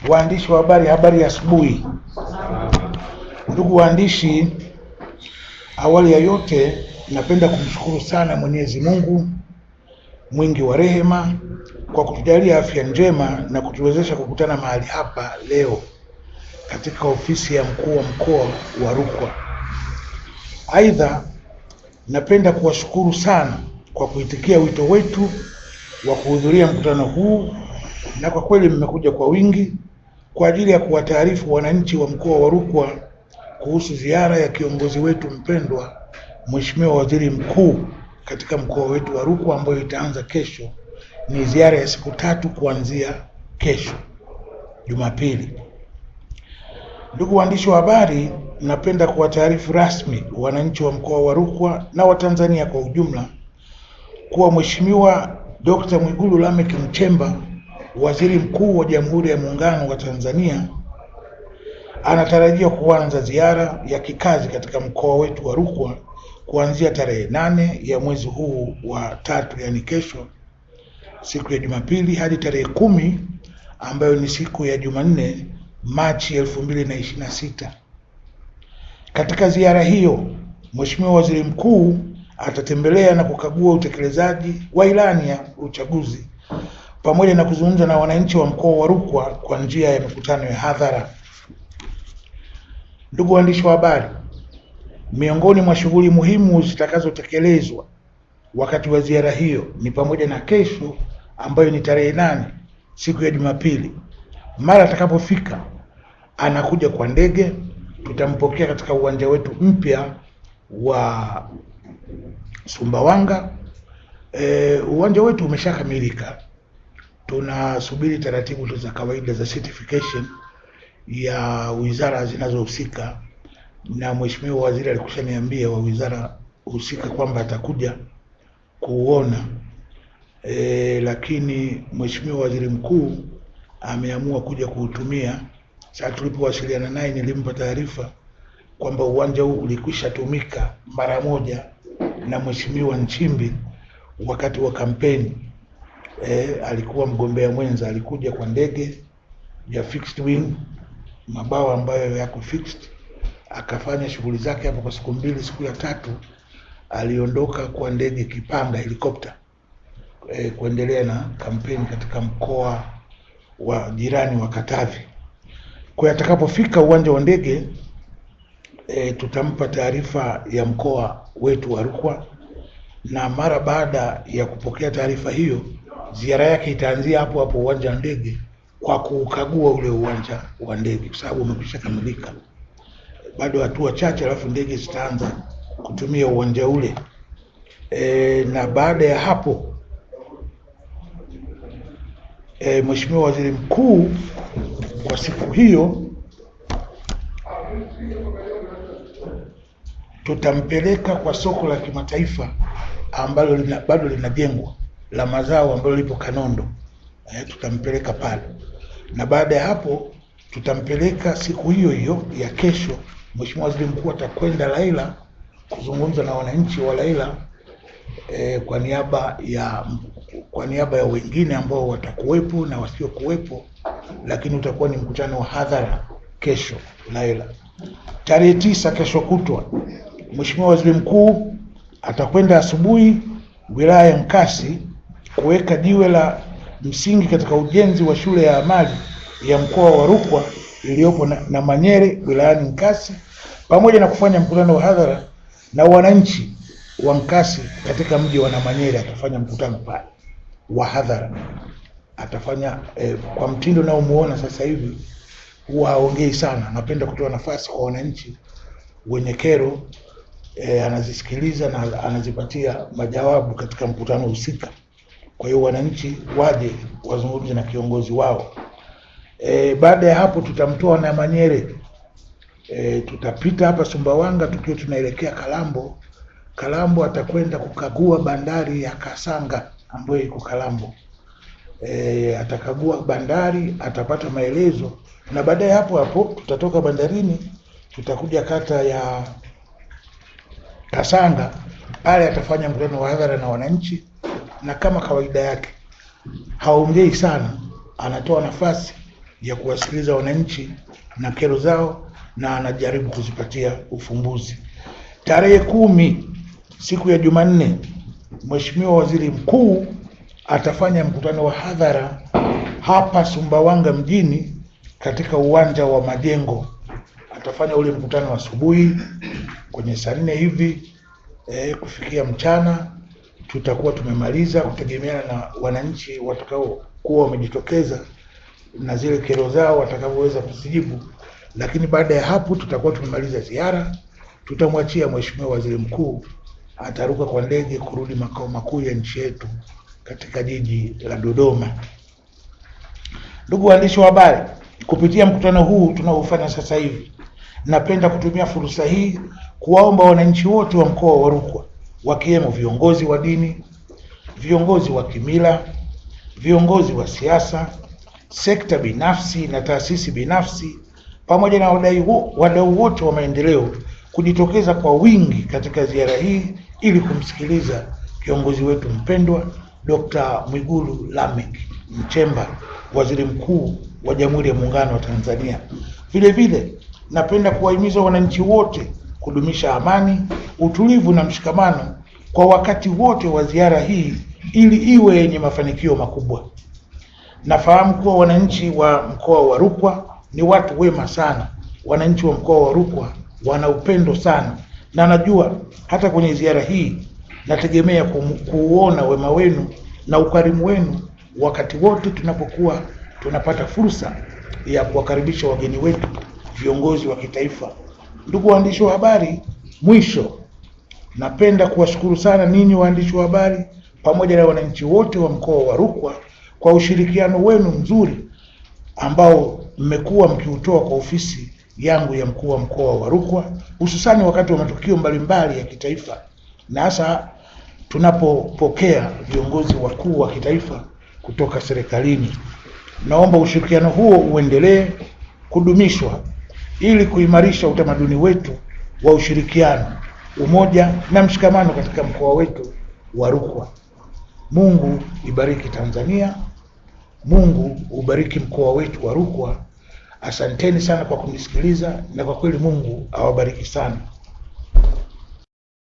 Waandishi wa habari, habari ya asubuhi. Ndugu waandishi, awali ya yote napenda kumshukuru sana Mwenyezi Mungu mwingi wa rehema kwa kutujalia afya njema na kutuwezesha kukutana mahali hapa leo katika ofisi ya mkuu wa mkoa wa Rukwa. Aidha, napenda kuwashukuru sana kwa kuitikia wito wetu wa kuhudhuria mkutano huu, na kwa kweli mmekuja kwa wingi kwa ajili ya kuwataarifu wananchi wa mkoa wa Rukwa kuhusu ziara ya kiongozi wetu mpendwa Mheshimiwa Waziri Mkuu katika mkoa wetu wa Rukwa, ambayo itaanza kesho. Ni ziara ya siku 3 kuanzia kesho Jumapili. Ndugu waandishi wa habari, napenda kuwataarifu rasmi wananchi wa mkoa wa Rukwa na Watanzania kwa ujumla kuwa Mheshimiwa Dr. Mwigulu Lameck Nchemba, Waziri Mkuu wa Jamhuri ya Muungano wa Tanzania, anatarajia kuanza ziara ya kikazi katika mkoa wetu wa Rukwa kuanzia tarehe 8 ya mwezi huu wa 3, yani kesho, siku ya Jumapili, hadi tarehe 10 ambayo ni siku ya Jumanne, Machi 2026. Katika ziara hiyo, Mheshimiwa Waziri Mkuu atatembelea na kukagua utekelezaji wa ilani ya uchaguzi pamoja na kuzungumza na wananchi wa mkoa wa Rukwa kwa njia ya mikutano ya hadhara. Ndugu waandishi wa habari, miongoni mwa shughuli muhimu zitakazotekelezwa wakati wa ziara hiyo ni pamoja na kesho, ambayo ni tarehe 8, siku ya Jumapili. Mara atakapofika, anakuja kwa ndege. Tutampokea katika uwanja wetu mpya wa Sumbawanga. Uwanja wetu umeshakamilika. Tunasubiri taratibu za kawaida za certification ya wizara zinazohusika, na Mheshimiwa Waziri alikushaniambia wa wizara husika kwamba atakuja kuona. Lakini Mheshimiwa Waziri Mkuu ameamua kuja kuutumia. Sasa tulipowasiliana naye, nilimpa taarifa kwamba uwanja huu ulikwisha tumika mara moja na Mheshimiwa Nchimbi wakati wa kampeni. Alikuwa mgombea mwenza, alikuja kwa ndege ya fixed wing, mabawa ambayo yako fixed, akafanya shughuli zake hapo kwa siku 2. Siku ya 3 aliondoka kwa ndege kipanga, helikopta, kuendelea na kampeni katika mkoa wa jirani wa Katavi. Kwa atakapofika uwanja wa ndege, tutampa taarifa ya mkoa wetu wa Rukwa, na mara baada ya kupokea taarifa hiyo, ziara yake itaanzia hapo hapo uwanja wa ndege kwa kukagua ule uwanja wa ndege, kwa sababu umekwisha kamilika. Bado hatua chache, alafu ndege zitaanza kutumia uwanja ule. Na baada ya hapo, Mheshimiwa Waziri Mkuu kwa siku hiyo tutampeleka kwa soko la kimataifa ambalo bado linajengwa la mazao ambalo lipo Kanondo. Tutampeleka pale, na baada ya hapo tutampeleka siku hiyo hiyo ya kesho. Mheshimiwa Waziri Mkuu atakwenda Laila kuzungumza na wananchi wa Laila kwa niaba ya wengine ambao watakuwepo na wasiokuwepo, lakini utakuwa ni mkutano wa hadhara kesho Laila. Tarehe 9, kesho kutwa, Mheshimiwa Waziri Mkuu atakwenda asubuhi wilaya ya Nkasi kuweka jiwe la msingi katika ujenzi wa shule ya amali ya mkoa wa Rukwa iliyopo na Manyere wilayani Nkasi, pamoja na kufanya mkutano wa hadhara na wananchi wa Nkasi katika mji wa Namanyere. Atafanya mkutano pale wa hadhara, atafanya kwa mtindo na umuona sasa hivi, huwa haongei sana. Napenda kutoa nafasi kwa wananchi wenye kero, anazisikiliza na anazipatia majawabu katika mkutano husika. Kwa hiyo wananchi waje wazungumze na kiongozi wao. Baada ya hapo tutamtoa na Manyere, tutapita hapa Sumbawanga tukiwa tunaelekea Kalambo. Kalambo atakwenda kukagua bandari ya Kasanga ambayo iko Kalambo. Atakagua bandari, atapata maelezo, na baadaye hapo tutatoka bandarini, tutakuja kata ya Kasanga. Pale atafanya mkutano wa hadhara na wananchi, na kama kawaida yake haongei sana, anatoa nafasi ya kuwasikiliza wananchi na kero zao na anajaribu kuzipatia ufumbuzi. Tarehe 10 siku ya Jumanne, Mheshimiwa Waziri Mkuu atafanya mkutano wa hadhara hapa Sumbawanga mjini katika uwanja wa Majengo. Atafanya ule mkutano asubuhi kwenye saa 4 hivi, kufikia mchana tutakuwa tumemaliza, kutegemeana na wananchi watakao kuwa wamejitokeza na zile kero zao watakavyoweza kuzijibu. Lakini baada ya hapo tutakuwa tumemaliza ziara, tutamwachia Mheshimiwa Waziri Mkuu ataruka kwa ndege kurudi makao makuu ya nchi yetu katika jiji la Dodoma. Ndugu waandishi wa habari, kupitia mkutano huu tunaofanya sasa hivi, napenda kutumia fursa hii kuwaomba wananchi wote wa mkoa wa Rukwa, wakiwemo viongozi wa dini, viongozi wa kimila, viongozi wa siasa, sekta binafsi na taasisi binafsi, pamoja na wadau wote wa maendeleo kujitokeza kwa wingi katika ziara hii ili kumsikiliza kiongozi wetu mpendwa Dr. Mwigulu Lameck Nchemba, Waziri Mkuu wa Jamhuri ya Muungano wa Tanzania. Vile vile napenda kuwahimiza wananchi wote kudumisha amani, utulivu na mshikamano kwa wakati wote wa ziara hii ili iwe yenye mafanikio makubwa. Nafahamu kuwa wananchi wa mkoa wa Rukwa ni watu wema sana. Wananchi wa mkoa wa Rukwa wana upendo sana, na najua hata kwenye ziara hii nategemea kuuona wema wenu na ukarimu wenu wakati wote tunapokuwa tunapata fursa ya kuwakaribisha wageni wetu, viongozi wa kitaifa. Ndugu waandishi wa habari, mwisho napenda kuwashukuru sana ninyi waandishi wa habari pamoja na wananchi wote wa mkoa wa Rukwa kwa ushirikiano wenu mzuri ambao mmekuwa mkiutoa kwa ofisi yangu ya mkuu wa mkoa wa Rukwa, hususani wakati wa matukio mbalimbali ya kitaifa na hasa tunapopokea viongozi wakuu wa kitaifa kutoka serikalini. Naomba ushirikiano huo uendelee kudumishwa ili kuimarisha utamaduni wetu wa ushirikiano, umoja na mshikamano katika mkoa wetu wa Rukwa. Mungu ibariki Tanzania. Mungu ubariki mkoa wetu wa Rukwa. Asanteni sana kwa kunisikiliza, na kwa kweli Mungu awabariki sana.